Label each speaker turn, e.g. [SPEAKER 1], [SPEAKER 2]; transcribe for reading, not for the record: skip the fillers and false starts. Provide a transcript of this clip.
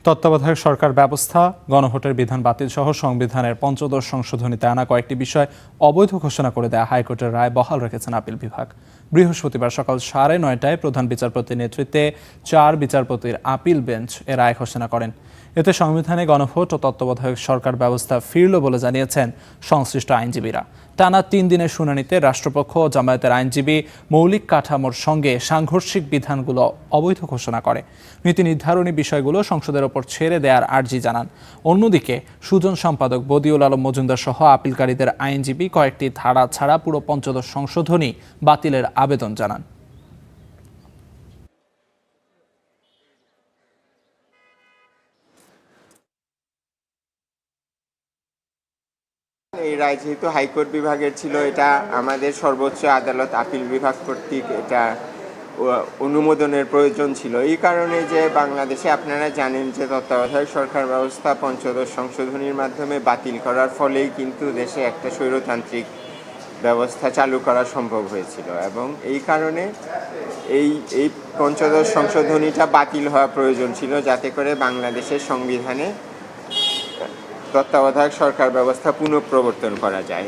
[SPEAKER 1] তত্ত্বাবধায়ক সরকার ব্যবস্থা, গণভোটের বিধান বাতিল সহ সংবিধানের পঞ্চদশ সংশোধনীতে আনা কয়েকটি বিষয় অবৈধ ঘোষণা করে দেয়া হাইকোর্টের রায় বহাল রেখেছেন আপিল বিভাগ। বৃহস্পতিবার সকাল 9:30টায় প্রধান বিচারপতির নেতৃত্বে 4 বিচারপতির আপিল বেঞ্চ এ রায় ঘোষণা করেন। এতে সংবিধানে গণভোট ও তত্ত্বাবধায়ক সরকার ব্যবস্থা ফিরল বলে জানিয়েছেন সংশ্লিষ্ট আইনজীবীরা। টানা 3 দিনের শুনানিতে রাষ্ট্রপক্ষ ও জামায়াতের আইনজীবী মৌলিক কাঠামোর সঙ্গে সাংঘর্ষিক বিধানগুলো অবৈধ ঘোষণা করে নীতি নির্ধারণী বিষয়গুলো সংসদের ওপর ছেড়ে দেওয়ার আর্জি জানান। অন্যদিকে সুজন সম্পাদক বদিউল আলম মজুমদার সহ আপিলকারীদের আইনজীবী কয়েকটি ধারা ছাড়া পুরো পঞ্চদশ সংশোধনী বাতিলের আবেদন জানান।
[SPEAKER 2] এই রায় যেহেতু হাইকোর্ট বিভাগের ছিল, এটা আমাদের সর্বোচ্চ আদালত আপিল বিভাগ কর্তৃক এটা অনুমোদনের প্রয়োজন ছিল। এই কারণে যে বাংলাদেশে আপনারা জানেন যে তত্ত্বাবধায়ক সরকার ব্যবস্থা পঞ্চদশ সংশোধনীর মাধ্যমে বাতিল করার ফলেই কিন্তু দেশে একটা স্বৈরতান্ত্রিক ব্যবস্থা চালু করা সম্ভব হয়েছিল, এবং এই কারণে এই পঞ্চদশ সংশোধনীটা বাতিল হওয়া প্রয়োজন ছিল, যাতে করে বাংলাদেশের সংবিধানে তত্ত্বাবধায়ক সরকার ব্যবস্থা পুনঃপ্রবর্তন করা যায়।